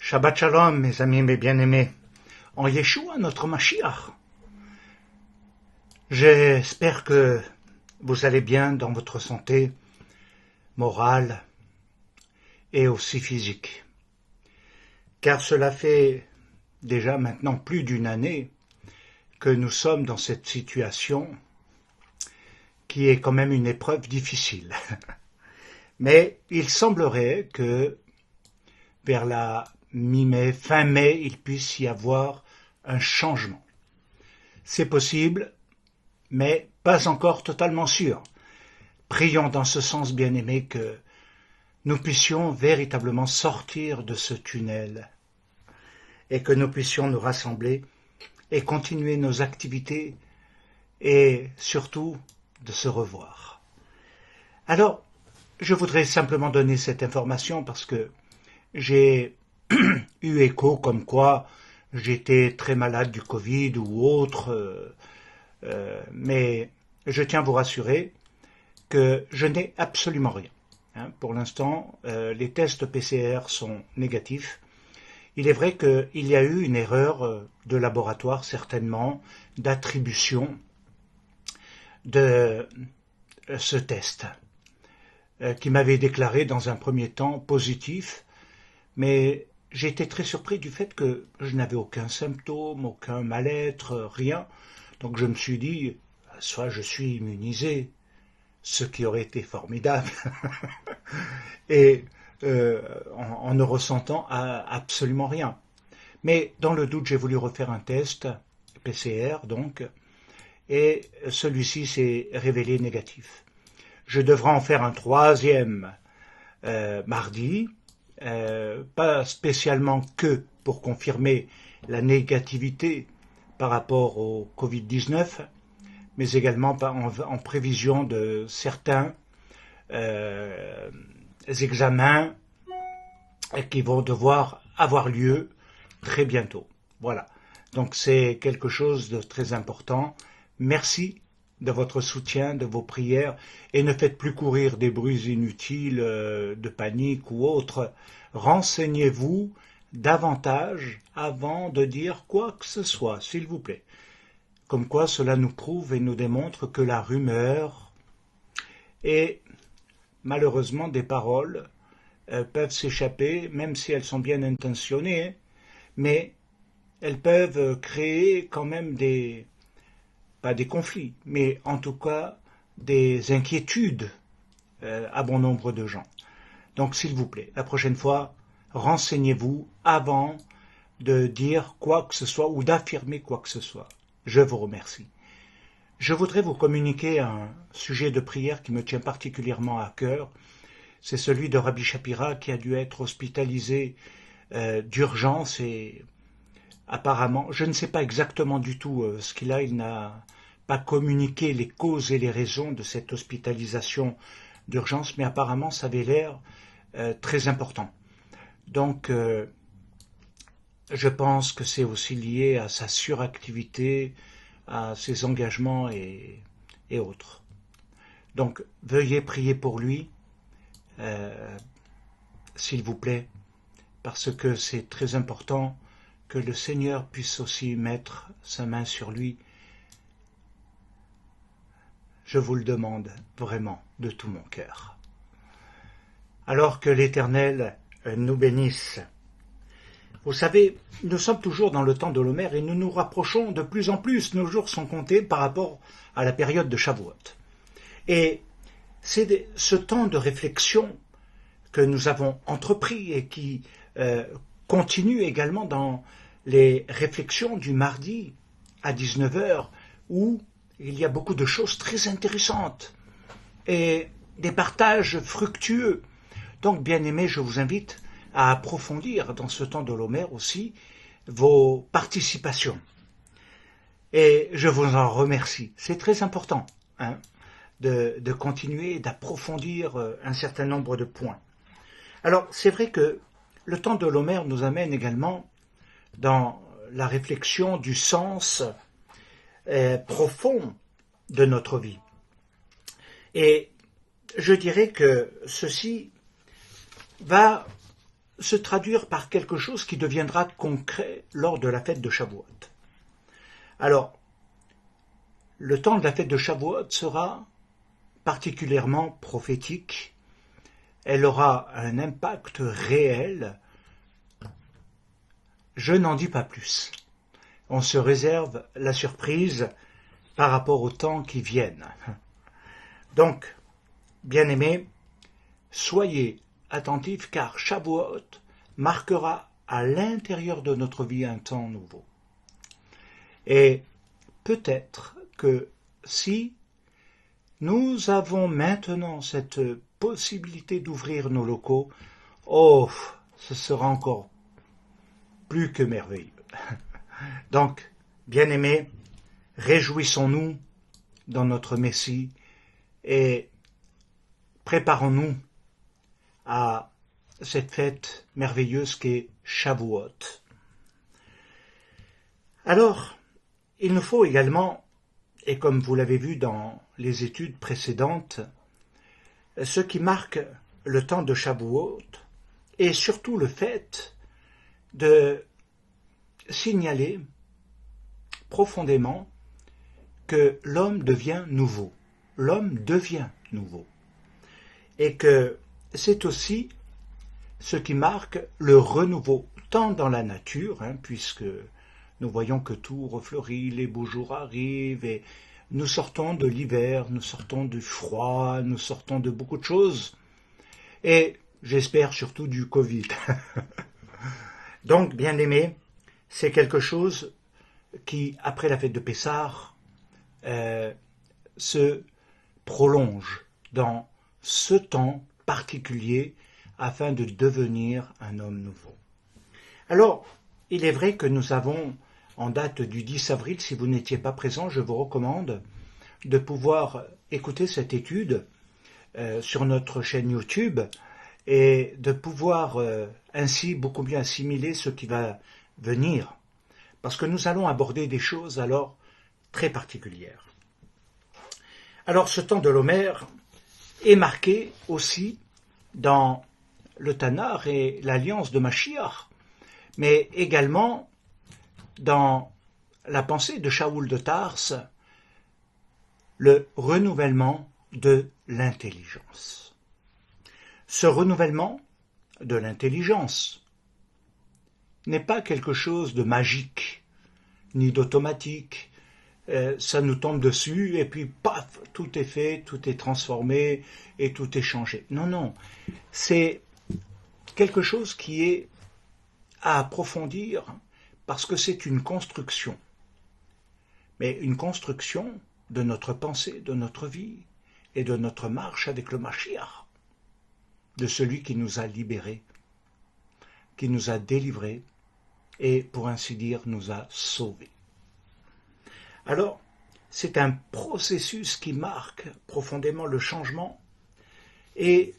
Shabbat Shalom, mes amis, mes bien-aimés, en Yeshua, notre Mashiach. J'espère que vous allez bien dans votre santé morale et aussi physique. Car cela fait déjà maintenant plus d'une année que nous sommes dans cette situation qui est quand même une épreuve difficile. Mais il semblerait que vers la mi-mai, fin mai, il puisse y avoir un changement. C'est possible, mais pas encore totalement sûr. Prions dans ce sens, bien-aimés, que nous puissions véritablement sortir de ce tunnel et que nous puissions nous rassembler et continuer nos activités et surtout de se revoir. Alors, je voudrais simplement donner cette information parce que j'ai eu écho comme quoi j'étais très malade du Covid ou autre, mais je tiens à vous rassurer que je n'ai absolument rien. Pour l'instant, les tests PCR sont négatifs. Il est vrai qu'il y a eu une erreur de laboratoire, certainement, d'attribution de ce test, qui m'avait déclaré dans un premier temps positif, mais j'ai été très surpris du fait que je n'avais aucun symptôme, aucun mal-être, rien. Donc je me suis dit, soit je suis immunisé, ce qui aurait été formidable, et en ne ressentant absolument rien. Mais dans le doute, j'ai voulu refaire un test, PCR donc, et celui-ci s'est révélé négatif. Je devrais en faire un troisième mardi, pas spécialement que pour confirmer la négativité par rapport au Covid-19, mais également en prévision de certains examens qui vont devoir avoir lieu très bientôt. Voilà, donc c'est quelque chose de très important. Merci de votre soutien, de vos prières, et ne faites plus courir des bruits inutiles de panique ou autre. Renseignez-vous davantage avant de dire quoi que ce soit, s'il vous plaît. Comme quoi cela nous prouve et nous démontre que la rumeur et malheureusement des paroles peuvent s'échapper, même si elles sont bien intentionnées, mais elles peuvent créer quand même pas des conflits, mais en tout cas des inquiétudes à bon nombre de gens. Donc s'il vous plaît, la prochaine fois, renseignez-vous avant de dire quoi que ce soit ou d'affirmer quoi que ce soit. Je vous remercie. Je voudrais vous communiquer un sujet de prière qui me tient particulièrement à cœur. C'est celui de Rabbi Shapira qui a dû être hospitalisé d'urgence et apparemment, je ne sais pas exactement du tout ce qu'il a, il n'a pas communiqué les causes et les raisons de cette hospitalisation d'urgence, mais apparemment ça avait l'air très important. Donc, je pense que c'est aussi lié à sa suractivité, à ses engagements et autres. Donc, veuillez prier pour lui, s'il vous plaît, parce que c'est très important que le Seigneur puisse aussi mettre sa main sur lui. Je vous le demande vraiment de tout mon cœur. Alors que l'Éternel nous bénisse. Vous savez, nous sommes toujours dans le temps de l'Homer et nous nous rapprochons de plus en plus. Nos jours sont comptés par rapport à la période de Shavuot. Et c'est ce temps de réflexion que nous avons entrepris et qui continue également dans les réflexions du mardi à 19h où il y a beaucoup de choses très intéressantes et des partages fructueux. Donc, bien aimés, je vous invite à approfondir dans ce temps de l'Homer aussi vos participations. Et je vous en remercie. C'est très important de continuer, d'approfondir un certain nombre de points. Alors, c'est vrai que le temps de l'Homer nous amène également dans la réflexion du sens profond de notre vie. Et je dirais que ceci va se traduire par quelque chose qui deviendra concret lors de la fête de Shavuot. Alors, le temps de la fête de Shavuot sera particulièrement prophétique. Elle aura un impact réel. Je n'en dis pas plus. On se réserve la surprise par rapport aux temps qui viennent. Donc, bien-aimés, soyez attentifs car Shavuot marquera à l'intérieur de notre vie un temps nouveau. Et peut-être que si nous avons maintenant cette possibilité d'ouvrir nos locaux, oh, ce sera encore plus que merveilleux. Donc, bien-aimés, réjouissons-nous dans notre Messie et préparons-nous à cette fête merveilleuse qu'est Shavuot. Alors, il nous faut également, et comme vous l'avez vu dans les études précédentes, ce qui marque le temps de Shavuot et surtout le fait de signaler profondément que l'homme devient nouveau. L'homme devient nouveau. Et que c'est aussi ce qui marque le renouveau, tant dans la nature, puisque nous voyons que tout refleurit, les beaux jours arrivent, et nous sortons de l'hiver, nous sortons du froid, nous sortons de beaucoup de choses, et j'espère surtout du Covid. Donc, bien aimés, c'est quelque chose qui, après la fête de Pessah, se prolonge dans ce temps particulier afin de devenir un homme nouveau. Alors, il est vrai que nous avons, en date du 10 avril, si vous n'étiez pas présent, je vous recommande de pouvoir écouter cette étude sur notre chaîne YouTube et de pouvoir ainsi beaucoup mieux assimiler ce qui va venir. Parce que nous allons aborder des choses alors très particulières. Alors ce temps de l'Homère est marqué aussi dans le Tanakh et l'alliance de Mashiach, mais également dans la pensée de Shaoul de Tarse, le renouvellement de l'intelligence. Ce renouvellement de l'intelligence n'est pas quelque chose de magique, ni d'automatique. Ça nous tombe dessus et puis paf, tout est fait, tout est transformé et tout est changé. Non, non, c'est quelque chose qui est à approfondir parce que c'est une construction. Mais une construction de notre pensée, de notre vie et de notre marche avec le Mashiach, de celui qui nous a libérés, qui nous a délivrés et, pour ainsi dire, nous a sauvés. Alors, c'est un processus qui marque profondément le changement et,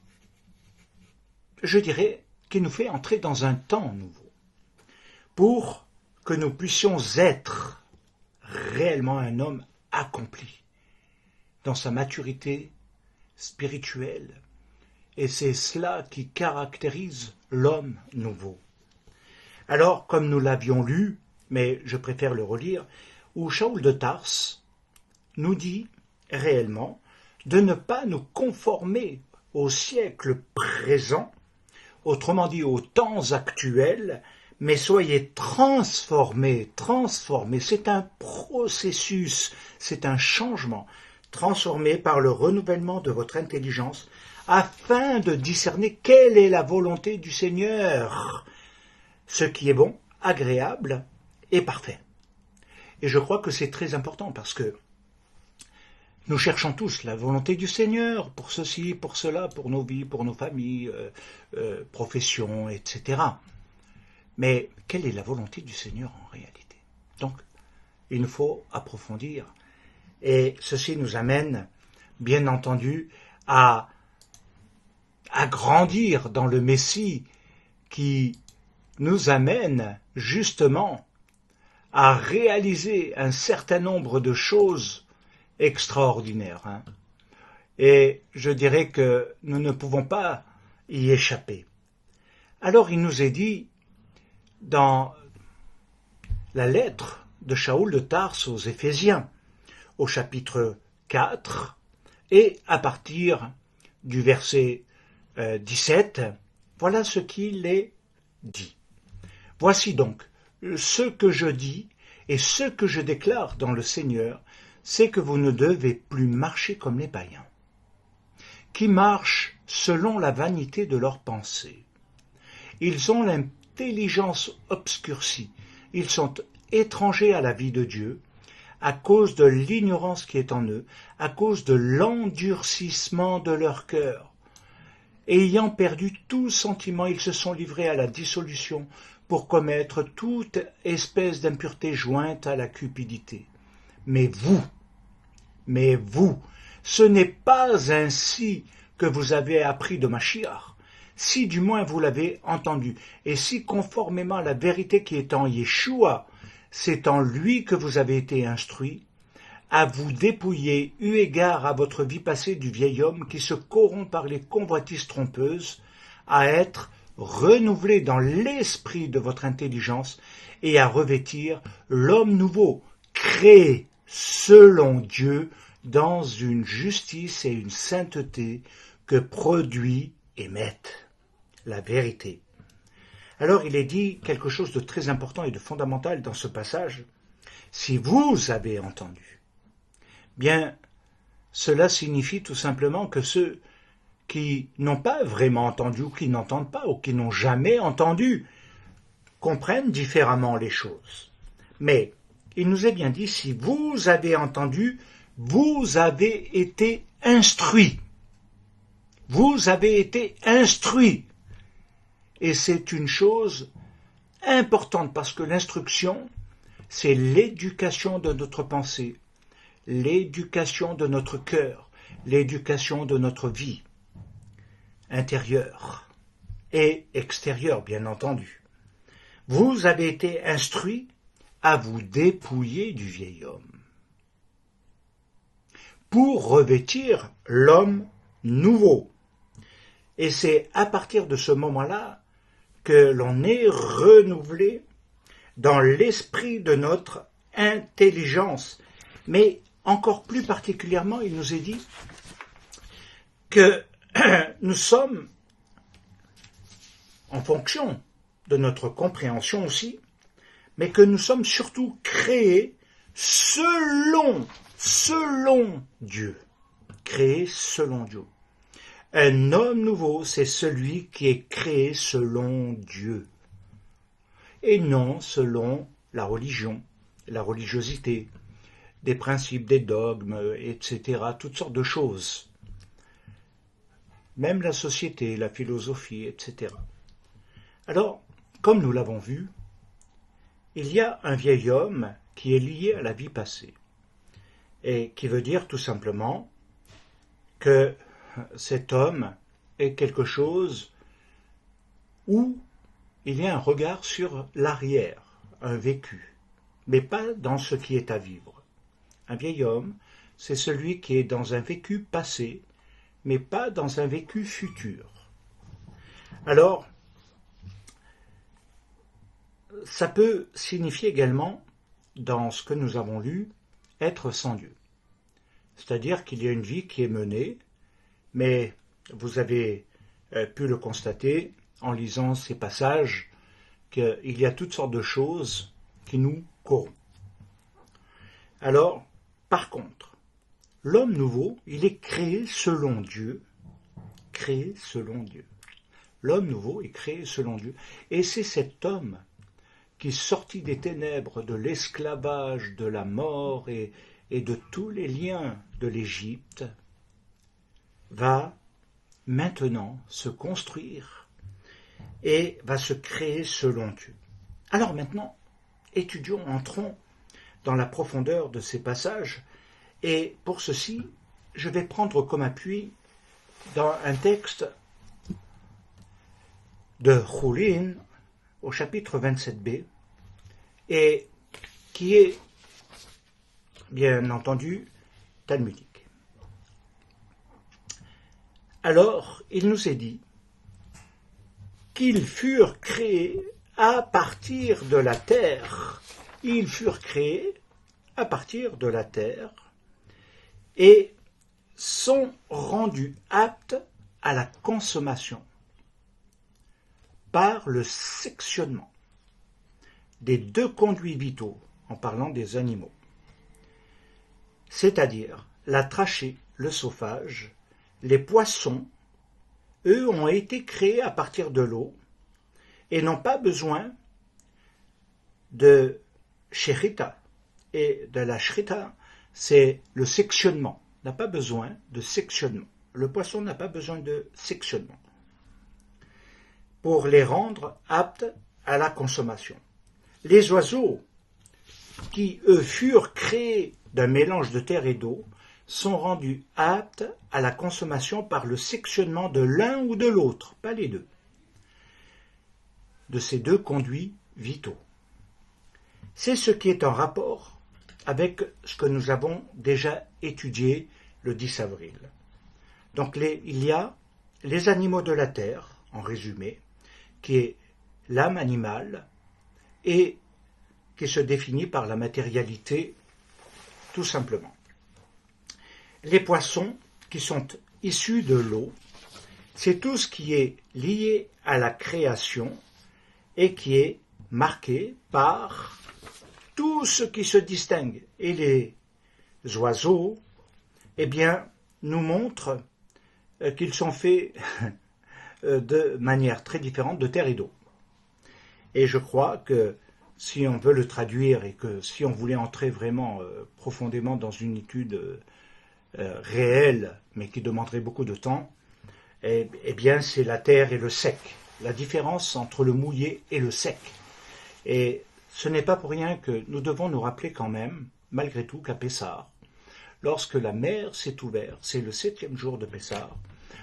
je dirais, qui nous fait entrer dans un temps nouveau pour que nous puissions être réellement un homme accompli dans sa maturité spirituelle. Et c'est cela qui caractérise l'homme nouveau. Alors, comme nous l'avions lu, mais je préfère le relire, où Shaoul de Tarse nous dit réellement de ne pas nous conformer au siècle présent, autrement dit aux temps actuels, mais soyez transformés, c'est un processus, c'est un changement, transformé par le renouvellement de votre intelligence, afin de discerner quelle est la volonté du Seigneur, ce qui est bon, agréable et parfait. Et je crois que c'est très important parce que nous cherchons tous la volonté du Seigneur pour ceci, pour cela, pour nos vies, pour nos familles, professions, etc. Mais quelle est la volonté du Seigneur en réalité? Donc, il nous faut approfondir. Et ceci nous amène, bien entendu, à grandir dans le Messie qui nous amène justement à réaliser un certain nombre de choses extraordinaires. Et je dirais que nous ne pouvons pas y échapper. Alors il nous est dit dans la lettre de Shaoul de Tarse aux Éphésiens, au chapitre 4, et à partir du verset 17, voilà ce qu'il est dit. Voici donc ce que je dis et ce que je déclare dans le Seigneur, c'est que vous ne devez plus marcher comme les païens, qui marchent selon la vanité de leurs pensées. Ils ont l'intelligence obscurcie, ils sont étrangers à la vie de Dieu, à cause de l'ignorance qui est en eux, à cause de l'endurcissement de leur cœur. Et ayant perdu tout sentiment, ils se sont livrés à la dissolution pour commettre toute espèce d'impureté jointe à la cupidité. Mais vous, ce n'est pas ainsi que vous avez appris de Mashiach, si du moins vous l'avez entendu, et si conformément à la vérité qui est en Yeshua, c'est en lui que vous avez été instruits, à vous dépouiller eu égard à votre vie passée du vieil homme qui se corrompt par les convoitises trompeuses, à être renouvelé dans l'esprit de votre intelligence et à revêtir l'homme nouveau, créé selon Dieu dans une justice et une sainteté que produit et mette la vérité. Alors il est dit quelque chose de très important et de fondamental dans ce passage. Si vous avez entendu, bien cela signifie tout simplement que ceux qui n'ont pas vraiment entendu ou qui n'entendent pas ou qui n'ont jamais entendu comprennent différemment les choses. Mais il nous est bien dit, si vous avez entendu, vous avez été instruits. Vous avez été instruits. Et c'est une chose importante parce que l'instruction, c'est l'éducation de notre pensée, l'éducation de notre cœur, l'éducation de notre vie intérieure et extérieure, bien entendu. Vous avez été instruits à vous dépouiller du vieil homme pour revêtir l'homme nouveau. Et c'est à partir de ce moment-là que l'on est renouvelé dans l'esprit de notre intelligence. Mais encore plus particulièrement, il nous est dit que nous sommes, en fonction de notre compréhension aussi, mais que nous sommes surtout créés selon Dieu. Créés selon Dieu. Un homme nouveau, c'est celui qui est créé selon Dieu, et non selon la religion, la religiosité, des principes, des dogmes, etc., toutes sortes de choses. Même la société, la philosophie, etc. Alors, comme nous l'avons vu, il y a un vieil homme qui est lié à la vie passée, et qui veut dire tout simplement que cet homme est quelque chose où il y a un regard sur l'arrière, un vécu, mais pas dans ce qui est à vivre. Un vieil homme, c'est celui qui est dans un vécu passé, mais pas dans un vécu futur. Alors, ça peut signifier également, dans ce que nous avons lu, être sans Dieu. C'est-à-dire qu'il y a une vie qui est menée, mais vous avez pu le constater en lisant ces passages qu'il y a toutes sortes de choses qui nous corrompent. Alors, par contre, l'homme nouveau, il est créé selon Dieu, créé selon Dieu. L'homme nouveau est créé selon Dieu, et c'est cet homme qui, sorti des ténèbres, de l'esclavage, de la mort et de tous les liens de l'Égypte, va maintenant se construire et va se créer selon Dieu. Alors maintenant, étudions, entrons dans la profondeur de ces passages, et pour ceci, je vais prendre comme appui dans un texte de Choulin, au chapitre 27b, et qui est, bien entendu, talmudique. Alors, il nous est dit qu'ils furent créés à partir de la terre. Ils furent créés à partir de la terre et sont rendus aptes à la consommation par le sectionnement des deux conduits vitaux, en parlant des animaux, c'est-à-dire la trachée, le sophage. Les poissons, eux, ont été créés à partir de l'eau et n'ont pas besoin de shrita. Et de la shrita, c'est le sectionnement. N'a pas besoin de sectionnement. Le poisson n'a pas besoin de sectionnement pour les rendre aptes à la consommation. Les oiseaux, qui eux furent créés d'un mélange de terre et d'eau, sont rendus aptes à la consommation par le sectionnement de l'un ou de l'autre, pas les deux, de ces deux conduits vitaux. C'est ce qui est en rapport avec ce que nous avons déjà étudié le 10 avril. Donc il y a les animaux de la terre, en résumé, qui est l'âme animale et qui se définit par la matérialité tout simplement. Les poissons qui sont issus de l'eau, c'est tout ce qui est lié à la création et qui est marqué par tout ce qui se distingue. Et les oiseaux, eh bien, nous montrent qu'ils sont faits de manière très différente de terre et d'eau. Et je crois que si on veut le traduire et que si on voulait entrer vraiment profondément dans une étude réelle, mais qui demanderait beaucoup de temps, eh bien c'est la terre et le sec, la différence entre le mouillé et le sec. Et ce n'est pas pour rien que nous devons nous rappeler quand même, malgré tout, qu'à Pessah, lorsque la mer s'est ouverte, c'est le 7e jour de Pessah,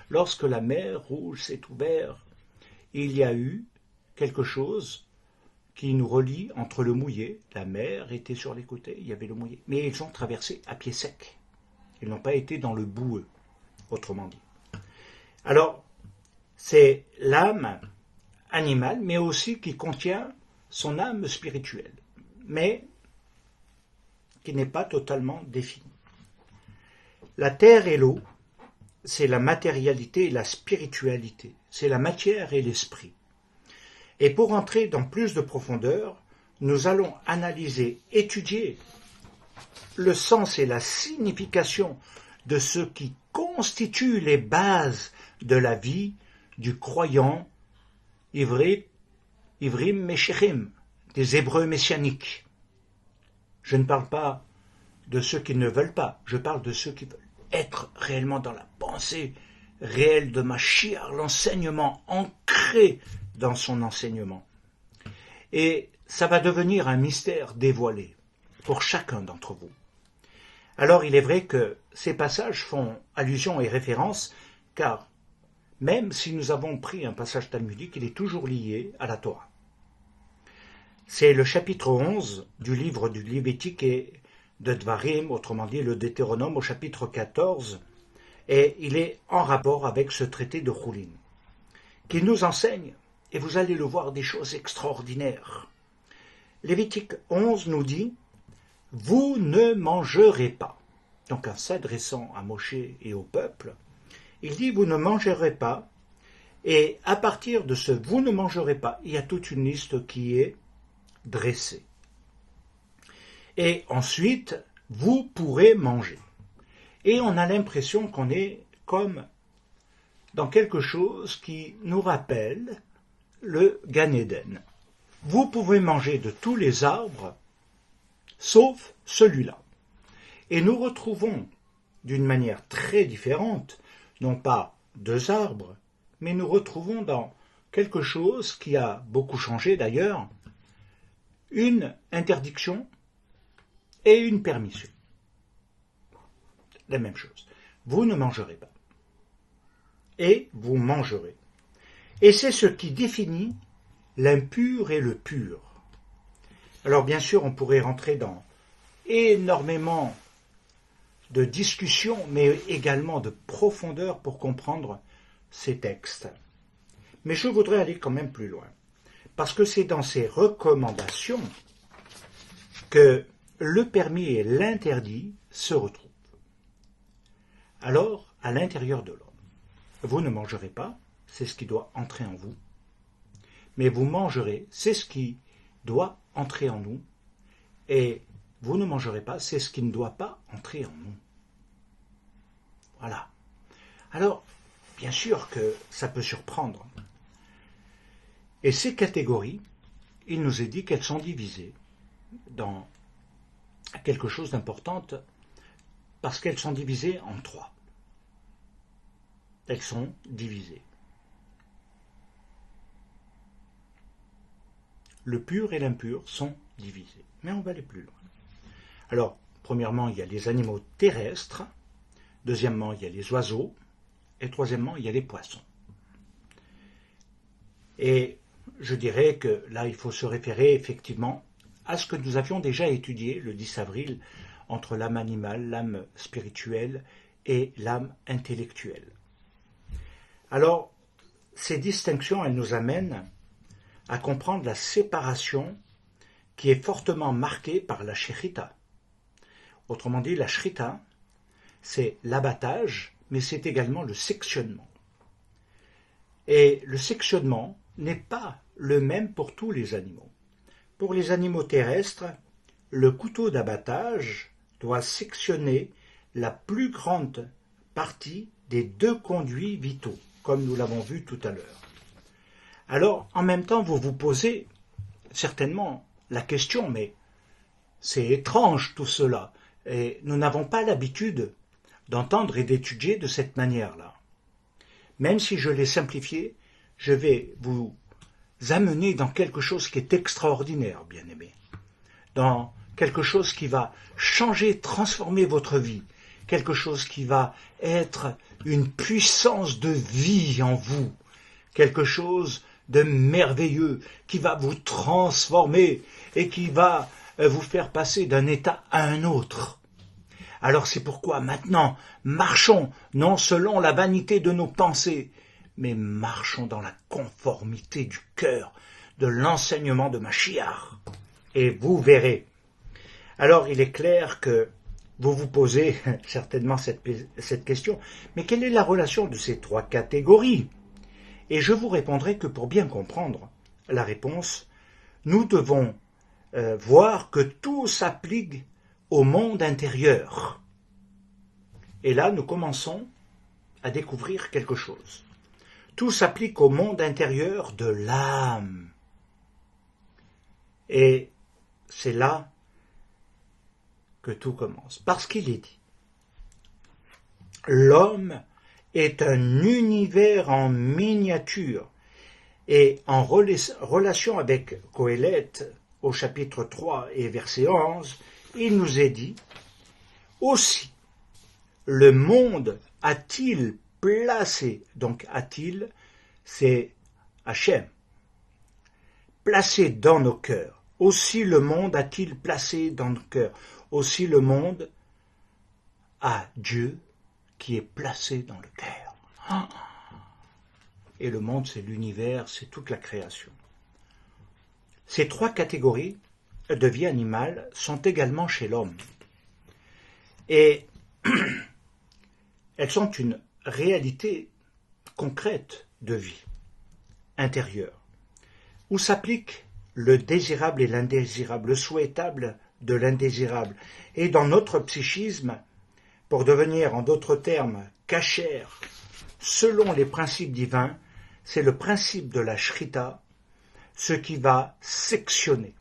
lorsque la mer Rouge s'est ouverte, il y a eu quelque chose qui nous relie entre le mouillé, la mer était sur les côtés, il y avait le mouillé, mais ils ont traversé à pied sec. Ils n'ont pas été dans le boueux, autrement dit. Alors, c'est l'âme animale, mais aussi qui contient son âme spirituelle, mais qui n'est pas totalement définie. La terre et l'eau, c'est la matérialité et la spiritualité, c'est la matière et l'esprit. Et pour entrer dans plus de profondeur, nous allons analyser, étudier le sens et la signification de ce qui constitue les bases de la vie du croyant Ivrim Meshichim, des Hébreux messianiques. Je ne parle pas de ceux qui ne veulent pas, je parle de ceux qui veulent être réellement dans la pensée réelle de Mashiach, l'enseignement ancré dans son enseignement. Et ça va devenir un mystère dévoilé pour chacun d'entre vous. Alors il est vrai que ces passages font allusion et référence, car même si nous avons pris un passage talmudique, il est toujours lié à la Torah. C'est le chapitre 11 du livre du Lévitique et de Dvarim, autrement dit le Deutéronome au chapitre 14, et il est en rapport avec ce traité de Choulin, qui nous enseigne, et vous allez le voir, des choses extraordinaires. Lévitique 11 nous dit « Vous ne mangerez pas ». Donc en s'adressant à Moshe et au peuple, il dit « Vous ne mangerez pas ». Et à partir de ce « Vous ne mangerez pas », il y a toute une liste qui est dressée. Et ensuite, vous pourrez manger. Et on a l'impression qu'on est comme dans quelque chose qui nous rappelle le Gan Eden. Vous pouvez manger de tous les arbres, sauf celui-là. Et nous retrouvons d'une manière très différente, non pas 2 arbres, mais nous retrouvons dans quelque chose qui a beaucoup changé d'ailleurs, une interdiction et une permission. La même chose. Vous ne mangerez pas. Et vous mangerez. Et c'est ce qui définit l'impur et le pur. Alors bien sûr, on pourrait rentrer dans énormément de discussions, mais également de profondeur pour comprendre ces textes. Mais je voudrais aller quand même plus loin, parce que c'est dans ces recommandations que le permis et l'interdit se retrouvent. Alors, à l'intérieur de l'homme, vous ne mangerez pas, c'est ce qui doit entrer en vous, mais vous mangerez, c'est ce qui doit entrer en nous, et vous ne mangerez pas, c'est ce qui ne doit pas entrer en nous. Voilà. Alors, bien sûr que ça peut surprendre. Et ces catégories, il nous est dit qu'elles sont divisées dans quelque chose d'important, parce qu'elles sont divisées en 3. Elles sont divisées. Le pur et l'impur sont divisés. Mais on va aller plus loin. Alors, premièrement, il y a les animaux terrestres. Deuxièmement, il y a les oiseaux. Et troisièmement, il y a les poissons. Et je dirais que là, il faut se référer effectivement à ce que nous avions déjà étudié le 10 avril entre l'âme animale, l'âme spirituelle et l'âme intellectuelle. Alors, ces distinctions, elles nous amènent à comprendre la séparation qui est fortement marquée par la shrita. Autrement dit, la shrita, c'est l'abattage, mais c'est également le sectionnement. Et le sectionnement n'est pas le même pour tous les animaux. Pour les animaux terrestres, le couteau d'abattage doit sectionner la plus grande partie des 2 conduits vitaux, comme nous l'avons vu tout à l'heure. Alors, en même temps, vous vous posez certainement la question, mais c'est étrange tout cela, et nous n'avons pas l'habitude d'entendre et d'étudier de cette manière-là. Même si je l'ai simplifié, je vais vous amener dans quelque chose qui est extraordinaire, bien-aimés, dans quelque chose qui va changer, transformer votre vie, quelque chose qui va être une puissance de vie en vous, quelque chose de merveilleux qui va vous transformer et qui va vous faire passer d'un état à un autre. Alors c'est pourquoi maintenant, marchons non selon la vanité de nos pensées, mais marchons dans la conformité du cœur, de l'enseignement de Mashiach. Et vous verrez. Alors il est clair que vous vous posez certainement cette question, mais quelle est la relation de ces 3 catégories? Et je vous répondrai que pour bien comprendre la réponse, nous devons voir que tout s'applique au monde intérieur. Et là, nous commençons à découvrir quelque chose. Tout s'applique au monde intérieur de l'âme. Et c'est là que tout commence. Parce qu'il est dit, l'homme est un univers en miniature. Et en relation avec Qoéleth, au chapitre 3 et verset 11, il nous est dit, aussi, le monde a-t-il placé, donc a-t-il, c'est Hachem, placé dans nos cœurs. Aussi le monde a-t-il placé dans nos cœurs. Aussi le monde a Dieu qui est placé dans le cœur. Et le monde, c'est l'univers, c'est toute la création. Ces 3 catégories de vie animale sont également chez l'homme. Et elles sont une réalité concrète de vie intérieure, où s'applique le désirable et l'indésirable, le souhaitable de l'indésirable. Et dans notre psychisme, pour devenir, en d'autres termes, cachère, selon les principes divins, c'est le principe de la shrita, ce qui va sectionner.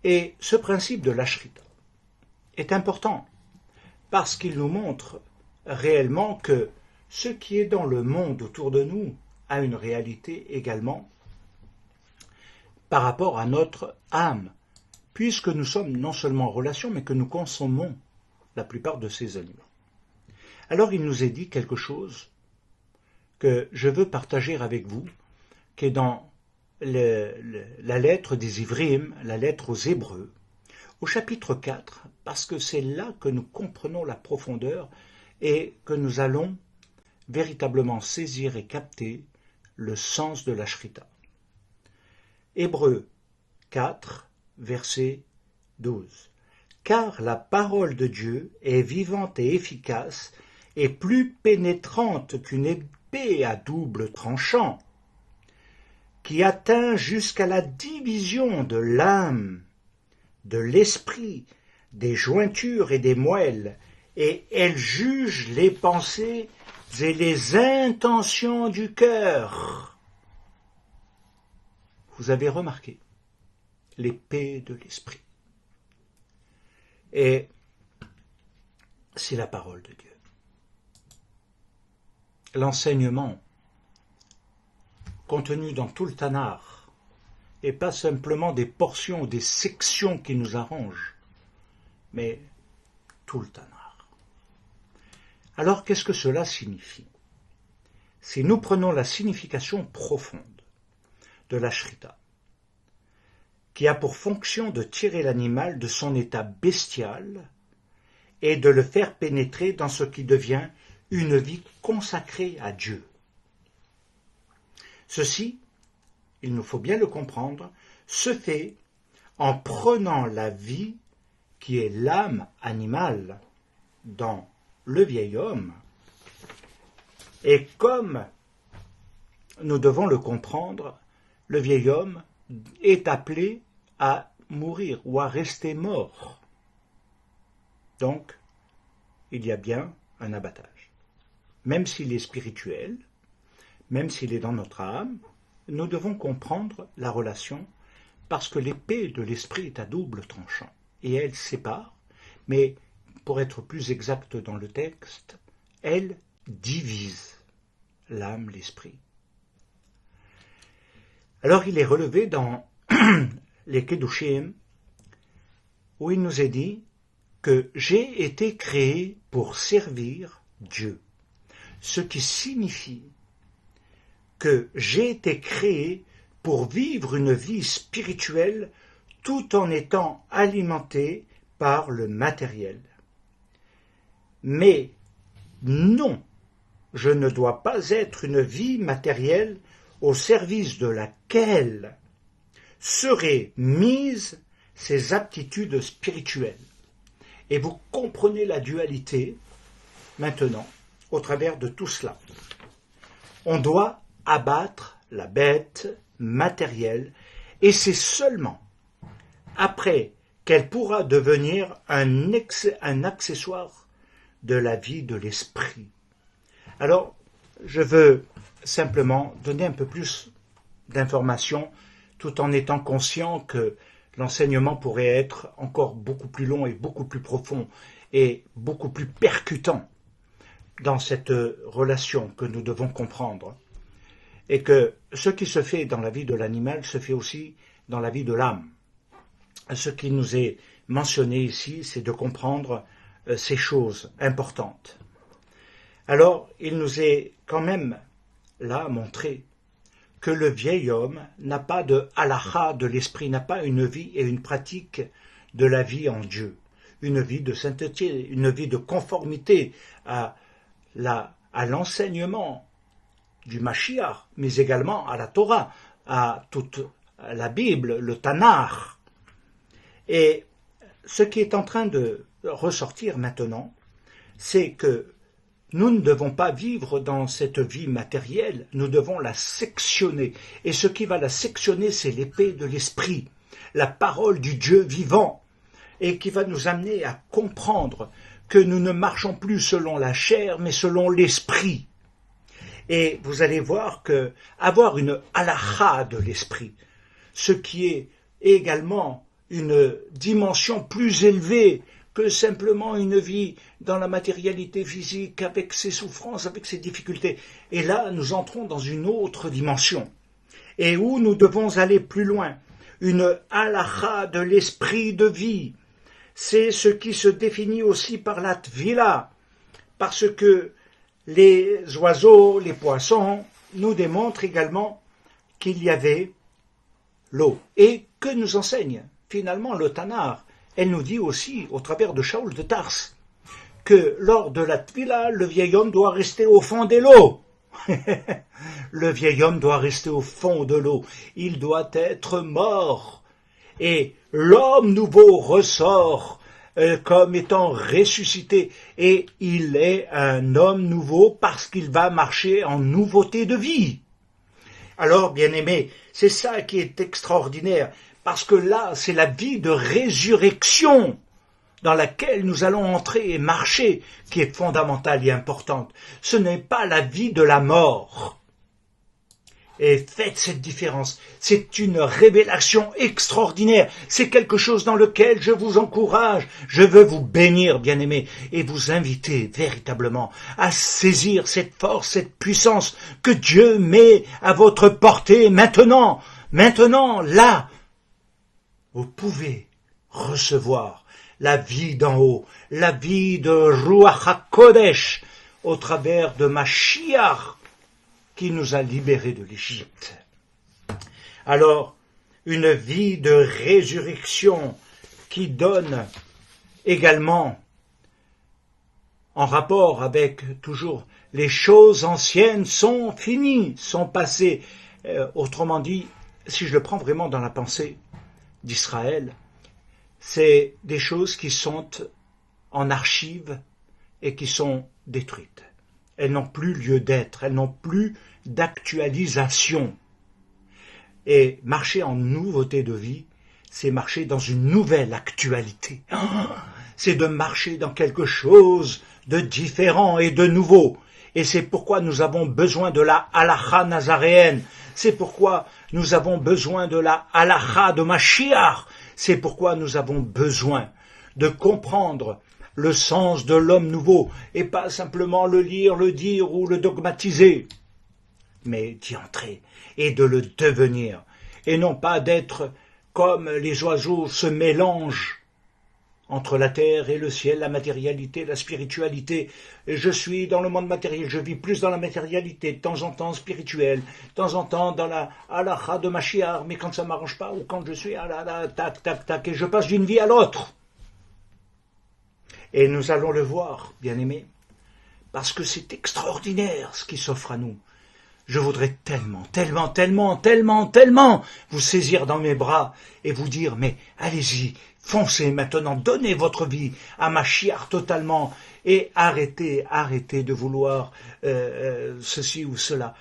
Et ce principe de la shrita est important, parce qu'il nous montre réellement que ce qui est dans le monde autour de nous a une réalité également par rapport à notre âme, puisque nous sommes non seulement en relation, mais que nous consommons la plupart de ces aliments. Alors il nous est dit quelque chose que je veux partager avec vous, qui est dans la lettre des Ivrim, la lettre aux Hébreux, au chapitre 4, parce que c'est là que nous comprenons la profondeur et que nous allons véritablement saisir et capter le sens de la Shrita. Hébreux 4, verset 12. Car la parole de Dieu est vivante et efficace et plus pénétrante qu'une épée à double tranchant, qui atteint jusqu'à la division de l'âme, de l'esprit, des jointures et des moelles, et elle juge les pensées et les intentions du cœur. Vous avez remarqué l'épée de l'esprit. Et c'est la parole de Dieu. L'enseignement contenu dans tout le Tanakh, et pas simplement des portions ou des sections qui nous arrangent, mais tout le Tanakh. Alors qu'est-ce que cela signifie? Si nous prenons la signification profonde de la Shrita, qui a pour fonction de tirer l'animal de son état bestial et de le faire pénétrer dans ce qui devient une vie consacrée à Dieu. Ceci, il nous faut bien le comprendre, se fait en prenant la vie qui est l'âme animale dans le vieil homme, et comme nous devons le comprendre, le vieil homme est appelé à mourir ou à rester mort. Donc, il y a bien un abattage. Même s'il est spirituel, même s'il est dans notre âme, nous devons comprendre la relation parce que l'épée de l'esprit est à double tranchant et elle sépare, mais pour être plus exact dans le texte, elle divise l'âme, l'esprit. Alors il est relevé dans les Kedushim, où il nous est dit que j'ai été créé pour servir Dieu. Ce qui signifie que j'ai été créé pour vivre une vie spirituelle tout en étant alimenté par le matériel. Mais non, je ne dois pas être une vie matérielle au service de laquelle seraient mises ses aptitudes spirituelles. Et vous comprenez la dualité maintenant au travers de tout cela. On doit abattre la bête matérielle et c'est seulement après qu'elle pourra devenir un accessoire de la vie de l'esprit. Alors, je veux simplement donner un peu plus d'informations tout en étant conscient que l'enseignement pourrait être encore beaucoup plus long et beaucoup plus profond et beaucoup plus percutant dans cette relation que nous devons comprendre. Et que ce qui se fait dans la vie de l'animal se fait aussi dans la vie de l'âme. Ce qui nous est mentionné ici, c'est de comprendre ces choses importantes. Alors, il nous est quand même là montré que le vieil homme n'a pas de halakha de l'esprit, n'a pas une vie et une pratique de la vie en Dieu, une vie de sainteté, une vie de conformité à l'enseignement du Mashiach, mais également à la Torah, à toute la Bible, le Tanakh. Et ce qui est en train de ressortir maintenant, c'est que nous ne devons pas vivre dans cette vie matérielle, nous devons la sectionner. Et ce qui va la sectionner, c'est l'épée de l'esprit, la parole du Dieu vivant, et qui va nous amener à comprendre que nous ne marchons plus selon la chair, mais selon l'esprit. Et vous allez voir que avoir une halakha de l'esprit, ce qui est également une dimension plus élevée que simplement une vie dans la matérialité physique, avec ses souffrances, avec ses difficultés. Et là, nous entrons dans une autre dimension, et où nous devons aller plus loin. Une halakha de l'esprit de vie, c'est ce qui se définit aussi par la tvila, parce que les oiseaux, les poissons, nous démontrent également qu'il y avait l'eau. Et que nous enseigne finalement le Tanakh? Elle nous dit aussi, au travers de Shaul de Tars, que lors de la tvila, le vieil homme doit rester au fond de l'eau. Le vieil homme doit rester au fond de l'eau. Il doit être mort. Et l'homme nouveau ressort comme étant ressuscité. Et il est un homme nouveau parce qu'il va marcher en nouveauté de vie. Alors, bien-aimés, c'est ça qui est extraordinaire. Parce que là, c'est la vie de résurrection dans laquelle nous allons entrer et marcher, qui est fondamentale et importante. Ce n'est pas la vie de la mort. Et faites cette différence. C'est une révélation extraordinaire. C'est quelque chose dans lequel je vous encourage. Je veux vous bénir, bien-aimés, et vous inviter véritablement à saisir cette force, cette puissance que Dieu met à votre portée maintenant. Maintenant, là, vous pouvez recevoir la vie d'en haut, la vie de Ruach HaKodesh, au travers de Mashiach, qui nous a libérés de l'Égypte. Alors, une vie de résurrection qui donne également, en rapport avec toujours les choses anciennes sont finies, sont passées. Autrement dit, si je le prends vraiment dans la pensée d'Israël, c'est des choses qui sont en archives et qui sont détruites. Elles n'ont plus lieu d'être, elles n'ont plus d'actualisation. Et marcher en nouveauté de vie, c'est marcher dans une nouvelle actualité. C'est de marcher dans quelque chose de différent et de nouveau. Et c'est pourquoi nous avons besoin de la halakha nazaréenne. C'est pourquoi nous avons besoin de la halakha de Mashiach. C'est pourquoi nous avons besoin de comprendre le sens de l'homme nouveau, et pas simplement le lire, le dire ou le dogmatiser, mais d'y entrer et de le devenir, et non pas d'être comme les oiseaux se mélangent entre la terre et le ciel, la matérialité, la spiritualité. Et je suis dans le monde matériel, je vis plus dans la matérialité, de temps en temps spirituel, de temps en temps dans la halakha de Mashiach, mais quand ça ne m'arrange pas, ou quand je suis tac, tac, tac, et je passe d'une vie à l'autre. Et nous allons le voir, bien-aimés, parce que c'est extraordinaire ce qui s'offre à nous. Je voudrais tellement vous saisir dans mes bras et vous dire, mais allez-y, foncez maintenant, donnez votre vie à Mashiach totalement et arrêtez de vouloir ceci ou cela.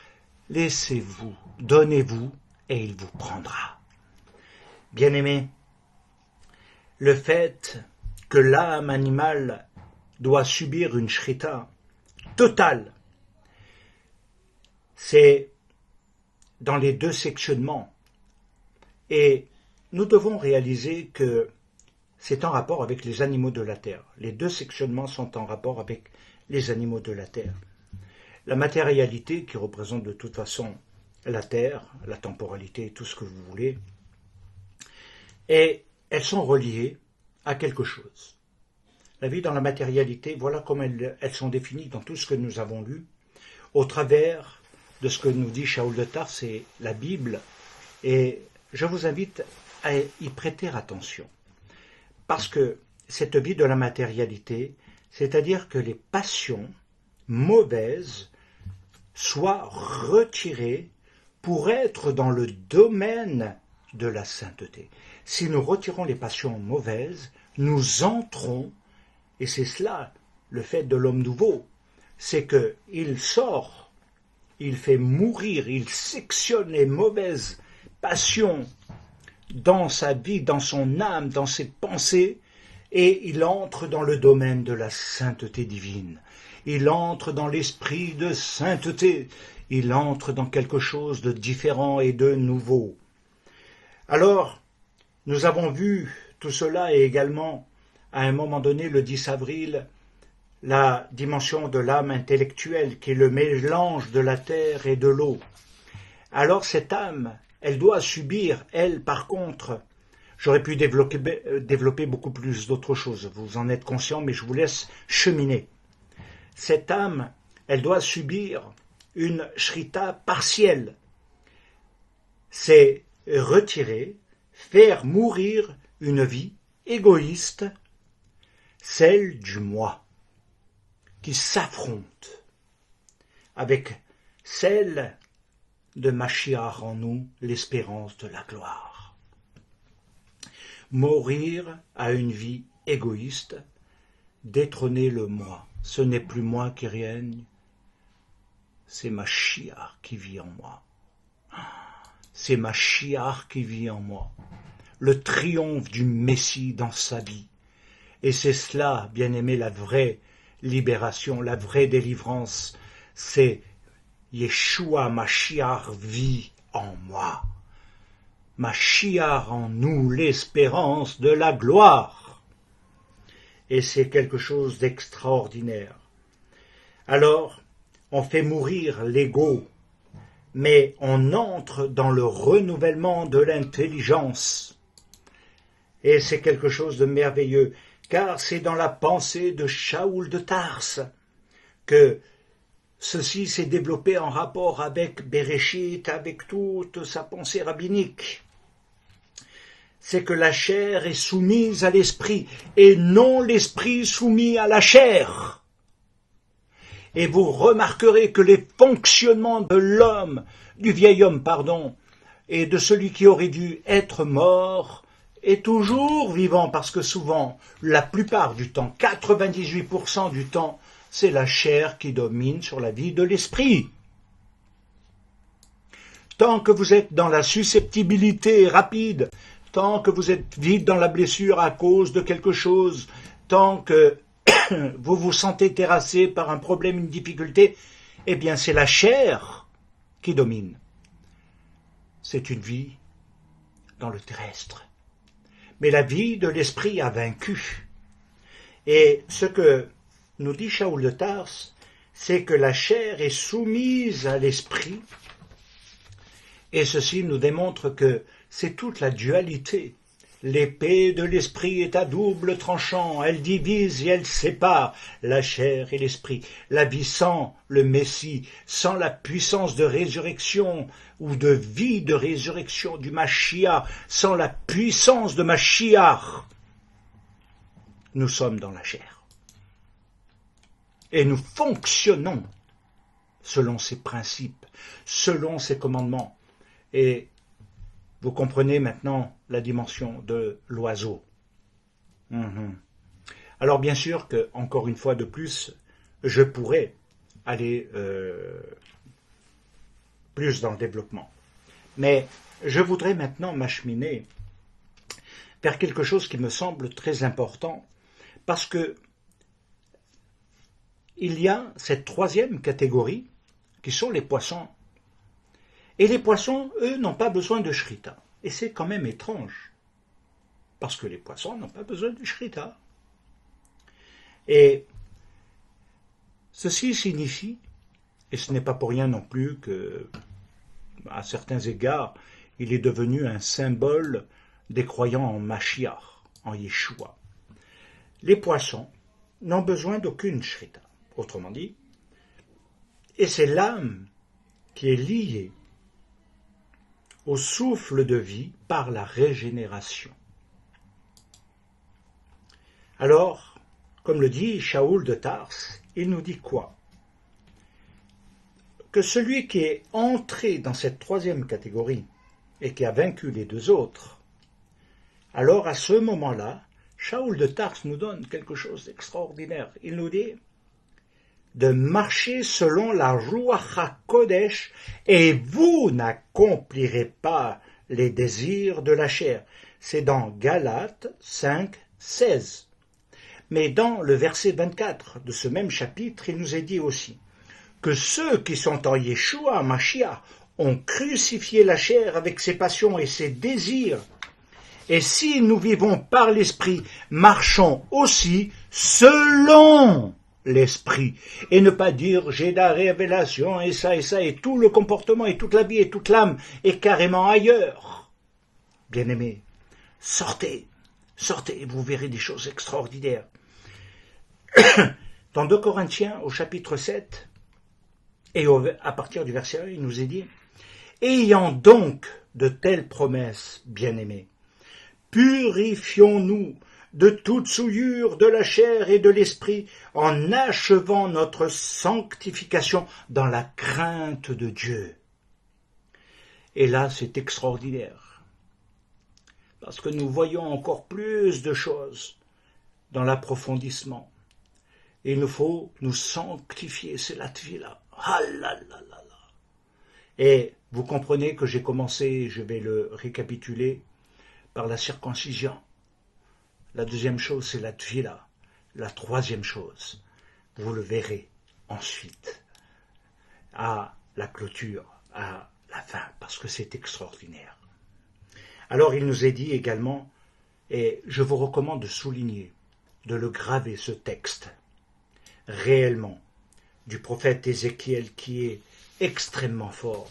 Laissez-vous, donnez-vous et il vous prendra. Bien-aimés, le fait que l'âme animale doit subir une shrita totale, c'est dans les deux sectionnements. Et nous devons réaliser que c'est en rapport avec les animaux de la terre. Les deux sectionnements sont en rapport avec les animaux de la terre. La matérialité, qui représente de toute façon la terre, la temporalité, tout ce que vous voulez, et elles sont reliées à quelque chose. La vie dans la matérialité, voilà comment elles sont définies dans tout ce que nous avons lu, au travers de ce que nous dit Shaul de Tarse et la Bible, et je vous invite à y prêter attention. Parce que cette vie de la matérialité, c'est-à-dire que les passions mauvaises soient retirées pour être dans le domaine de la sainteté. Si nous retirons les passions mauvaises, nous entrons, et c'est cela le fait de l'homme nouveau, c'est qu'il sort, il fait mourir, il sectionne les mauvaises passions dans sa vie, dans son âme, dans ses pensées, et il entre dans le domaine de la sainteté divine. Il entre dans l'esprit de sainteté, il entre dans quelque chose de différent et de nouveau. Alors, nous avons vu tout cela et également, à un moment donné, le 10 avril, la dimension de l'âme intellectuelle, qui est le mélange de la terre et de l'eau. Alors cette âme, elle doit subir, elle, par contre, j'aurais pu développer beaucoup plus d'autres choses, vous en êtes conscient, mais je vous laisse cheminer. Cette âme, elle doit subir une shrita partielle. C'est retirer, faire mourir une vie égoïste, celle du moi, qui s'affronte avec celle de Mashiach en nous, l'espérance de la gloire. Mourir à une vie égoïste, détrôner le moi. Ce n'est plus moi qui règne, c'est Mashiach qui vit en moi. C'est Mashiach qui vit en moi. Le triomphe du Messie dans sa vie. Et c'est cela, bien-aimé, la vraie libération, la vraie délivrance. C'est Yeshua Mashiach vit en moi. Mashiach en nous, l'espérance de la gloire. Et c'est quelque chose d'extraordinaire. Alors, on fait mourir l'ego, mais on entre dans le renouvellement de l'intelligence. Et c'est quelque chose de merveilleux, car c'est dans la pensée de Shaoul de Tarse que ceci s'est développé en rapport avec Bereshit, avec toute sa pensée rabbinique. C'est que la chair est soumise à l'esprit, et non l'esprit soumis à la chair. Et vous remarquerez que les fonctionnements de l'homme, du vieil homme, pardon, et de celui qui aurait dû être mort, est toujours vivant, parce que souvent, la plupart du temps, 98% du temps, c'est la chair qui domine sur la vie de l'esprit. Tant que vous êtes dans la susceptibilité rapide, tant que vous êtes vite dans la blessure à cause de quelque chose, tant que vous vous sentez terrassé par un problème, une difficulté, eh bien c'est la chair qui domine. C'est une vie dans le terrestre. Mais la vie de l'esprit a vaincu. Et ce que nous dit Shaoul de Tarse, c'est que la chair est soumise à l'esprit, et ceci nous démontre que c'est toute la dualité. L'épée de l'esprit est à double tranchant, elle divise et elle sépare la chair et l'esprit. La vie sans le Messie, sans la puissance de résurrection ou de vie de résurrection du Mashiach, sans la puissance de Mashiach, nous sommes dans la chair. Et nous fonctionnons selon ses principes, selon ses commandements. Et vous comprenez maintenant la dimension de l'oiseau. Alors bien sûr que, encore une fois de plus, je pourrais aller plus dans le développement. Mais je voudrais maintenant m'acheminer vers quelque chose qui me semble très important, parce que il y a cette troisième catégorie qui sont les poissons. Et les poissons, eux, n'ont pas besoin de shrita. Et c'est quand même étrange, parce que les poissons n'ont pas besoin de shrita. Et ceci signifie, et ce n'est pas pour rien non plus que, à certains égards, il est devenu un symbole des croyants en Mashiach, en Yeshua. Les poissons n'ont besoin d'aucune shrita. Autrement dit, et c'est l'âme qui est liée au souffle de vie par la régénération. Alors, comme le dit Shaoul de Tarse, il nous dit quoi? Que celui qui est entré dans cette troisième catégorie et qui a vaincu les deux autres, alors à ce moment-là, Shaoul de Tarse nous donne quelque chose d'extraordinaire. Il nous dit de marcher selon la Ruach HaKodesh, et vous n'accomplirez pas les désirs de la chair. C'est dans Galates 5, 16. Mais dans le verset 24 de ce même chapitre, il nous est dit aussi que ceux qui sont en Yeshua, Mashiach, ont crucifié la chair avec ses passions et ses désirs. Et si nous vivons par l'Esprit, marchons aussi selon l'esprit, et ne pas dire j'ai la révélation et ça, et tout le comportement et toute la vie et toute l'âme est carrément ailleurs. Bien-aimés, sortez, vous verrez des choses extraordinaires. Dans 2 Corinthiens au chapitre 7, et à partir du verset 1, il nous est dit « Ayant donc de telles promesses, bien-aimés, purifions-nous de toute souillure de la chair et de l'esprit, en achevant notre sanctification dans la crainte de Dieu. Et là, c'est extraordinaire, parce que nous voyons encore plus de choses dans l'approfondissement. Et il nous faut nous sanctifier, c'est la tefila. Ah là là là là. Et vous comprenez que j'ai commencé, je vais le récapituler, par la circoncision. La deuxième chose, c'est la tefila. La troisième chose, vous le verrez ensuite, à la clôture, à la fin, parce que c'est extraordinaire. Alors il nous est dit également, et je vous recommande de souligner, de le graver ce texte, réellement, du prophète Ézéchiel qui est extrêmement fort,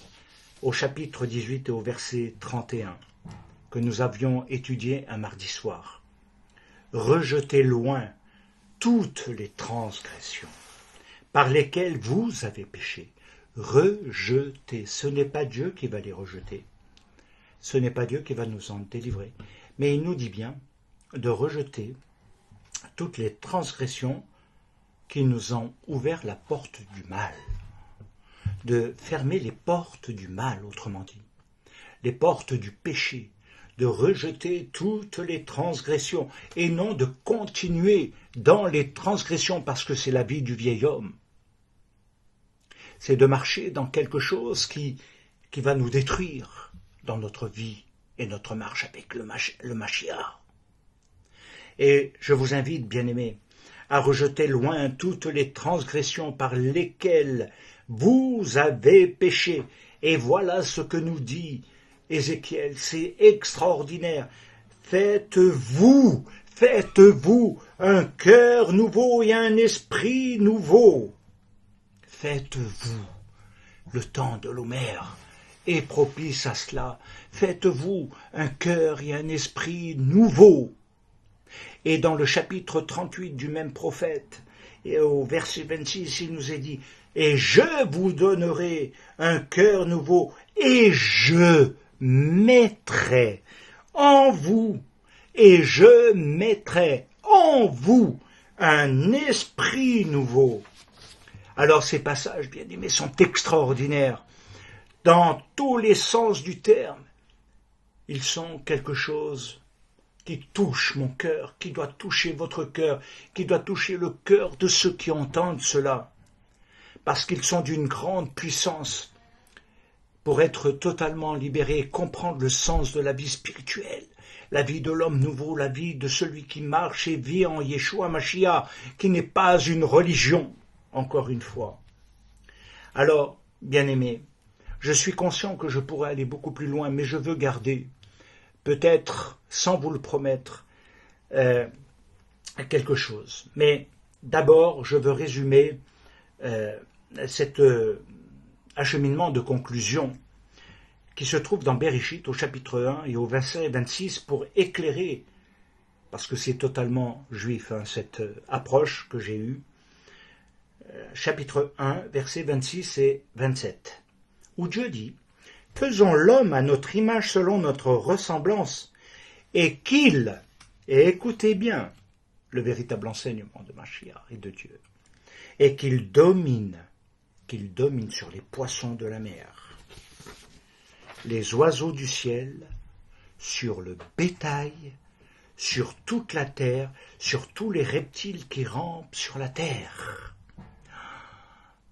au chapitre 18 et au verset 31, que nous avions étudié un mardi soir. Rejetez loin toutes les transgressions par lesquelles vous avez péché. Rejetez. Ce n'est pas Dieu qui va les rejeter. Ce n'est pas Dieu qui va nous en délivrer. Mais il nous dit bien de rejeter toutes les transgressions qui nous ont ouvert la porte du mal. De fermer les portes du mal, autrement dit. Les portes du péché. De rejeter toutes les transgressions et non de continuer dans les transgressions parce que c'est la vie du vieil homme. C'est de marcher dans quelque chose qui va nous détruire dans notre vie et notre marche avec le Mashiach. Et je vous invite, bien-aimés, à rejeter loin toutes les transgressions par lesquelles vous avez péché. Et voilà ce que nous dit Ézéchiel, c'est extraordinaire. Faites-vous un cœur nouveau et un esprit nouveau. Faites-vous. Le temps de l'Homère est propice à cela. Faites-vous un cœur et un esprit nouveau. Et dans le chapitre 38 du même prophète, et au verset 26, il nous est dit « Et je vous donnerai un cœur nouveau, et je mettrai en vous, et je mettrai en vous un esprit nouveau. » Alors ces passages, bien aimés, sont extraordinaires. Dans tous les sens du terme, ils sont quelque chose qui touche mon cœur, qui doit toucher votre cœur, qui doit toucher le cœur de ceux qui entendent cela, parce qu'ils sont d'une grande puissance pour être totalement libérés et comprendre le sens de la vie spirituelle, la vie de l'homme nouveau, la vie de celui qui marche et vit en Yeshua Mashiach, qui n'est pas une religion, encore une fois. Alors, bien-aimés, je suis conscient que je pourrais aller beaucoup plus loin, mais je veux garder, peut-être sans vous le promettre, quelque chose. Mais d'abord, je veux résumer cet acheminement de conclusion qui se trouve dans Bereshit au chapitre 1 et au verset 26 pour éclairer, parce que c'est totalement juif, cette approche que j'ai eue, chapitre 1, versets 26 et 27, où Dieu dit « Faisons l'homme à notre image selon notre ressemblance, et qu'il, et écoutez bien le véritable enseignement de Mashiach et de Dieu, et qu'il domine sur les poissons de la mer, les oiseaux du ciel, sur le bétail, sur toute la terre, sur tous les reptiles qui rampent sur la terre. »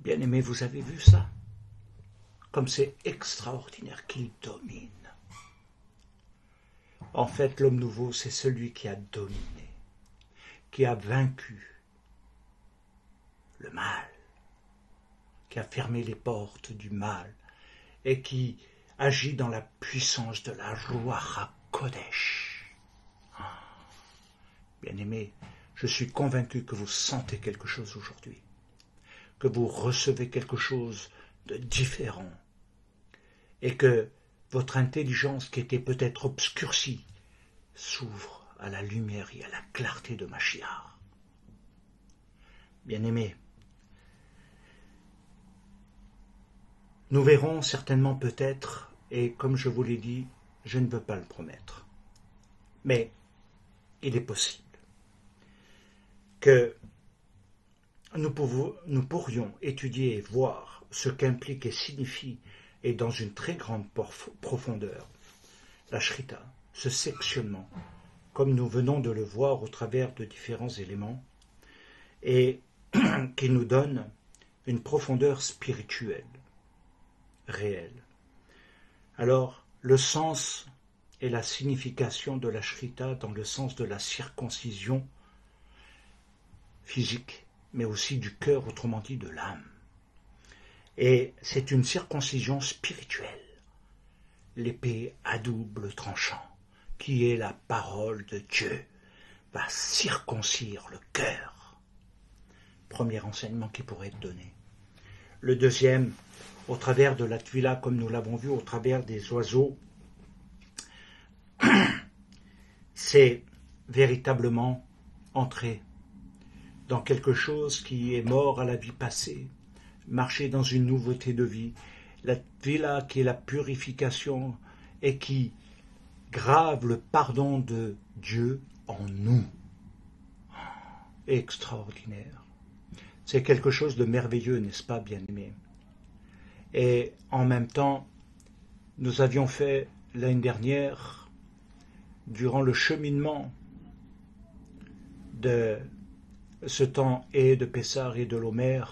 Bien-aimés, vous avez vu ça? Comme c'est extraordinaire qu'il domine. En fait, l'homme nouveau, c'est celui qui a dominé, qui a vaincu le mal, qui a fermé les portes du mal et qui agit dans la puissance de la Ruach HaKodesh. Bien-aimés, je suis convaincu que vous sentez quelque chose aujourd'hui, que vous recevez quelque chose de différent et que votre intelligence qui était peut-être obscurcie s'ouvre à la lumière et à la clarté de Mashiach. Bien-aimés, nous verrons certainement peut-être, et comme je vous l'ai dit, je ne veux pas le promettre, mais il est possible. que nous pourrions étudier et voir ce qu'implique et signifie, et dans une très grande profondeur, la Shrita, ce sectionnement, comme nous venons de le voir au travers de différents éléments, et qui nous donne une profondeur spirituelle, réelle. Alors, le sens et la signification de la Shrita dans le sens de la circoncision physique, mais aussi du cœur, autrement dit de l'âme. Et c'est une circoncision spirituelle, l'épée à double tranchant, qui est la parole de Dieu, va circoncire le cœur. Premier enseignement qui pourrait être donné. Le deuxième, au travers de la Tvila, comme nous l'avons vu, au travers des oiseaux, c'est véritablement entrer dans quelque chose qui est mort à la vie passée, marcher dans une nouveauté de vie. La Tvila qui est la purification et qui grave le pardon de Dieu en nous. Extraordinaire. C'est quelque chose de merveilleux, n'est-ce pas, bien-aimés? Et en même temps, nous avions fait l'année dernière, durant le cheminement de ce temps et de Pessah et de l'Omer,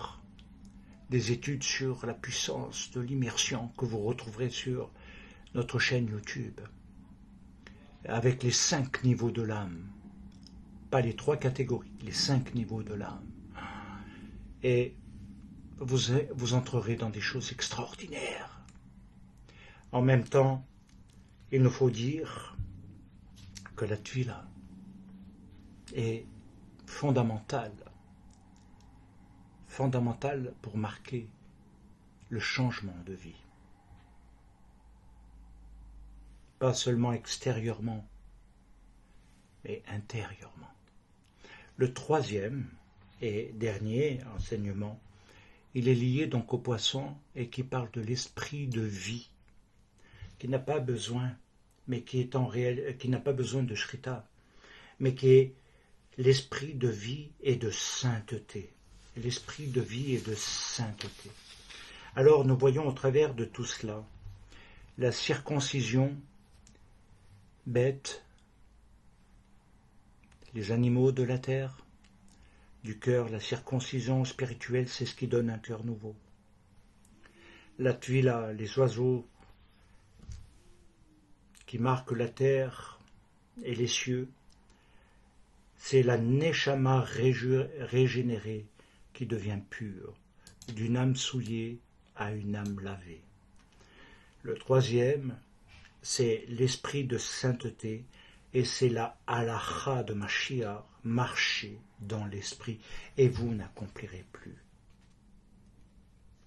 des études sur la puissance de l'immersion que vous retrouverez sur notre chaîne YouTube, avec les 5 niveaux de l'âme, pas les 3 catégories, les 5 niveaux de l'âme. Et vous entrerez dans des choses extraordinaires. En même temps, il nous faut dire que la Tvila est fondamentale pour marquer le changement de vie. Pas seulement extérieurement, mais intérieurement. Le troisième et dernier enseignement, il est lié donc au poisson et qui parle de l'esprit de vie, qui n'a pas besoin, mais qui est en réel, qui n'a pas besoin de Shrita, mais qui est l'esprit de vie et de sainteté. L'esprit de vie et de sainteté. Alors nous voyons au travers de tout cela la circoncision bête, les animaux de la terre, du cœur, la circoncision spirituelle, c'est ce qui donne un cœur nouveau. La Tvila, les oiseaux qui marquent la terre et les cieux, c'est la Neshama régénérée qui devient pure, d'une âme souillée à une âme lavée. Le troisième, c'est l'esprit de sainteté, et c'est la halacha de Mashiach, marcher dans l'esprit, et vous n'accomplirez plus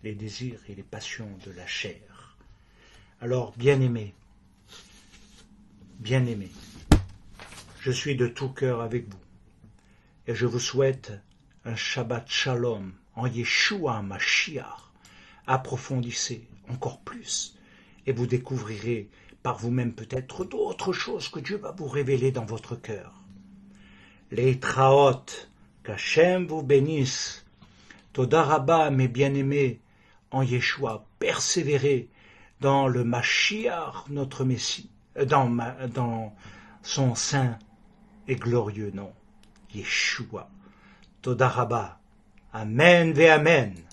les désirs et les passions de la chair. Alors, bien-aimés, je suis de tout cœur avec vous, et je vous souhaite un Shabbat Shalom en Yeshua Mashiach. Approfondissez encore plus, et vous découvrirez par vous-même peut-être d'autres choses que Dieu va vous révéler dans votre cœur. Les Traot, qu'Hachem vous bénisse. Toda Rabba, mes bien-aimés, en Yeshua, persévérez dans le Mashiach, notre Messie, dans son saint et glorieux nom, Yeshua. Toda Rabba. Amen ve Amen.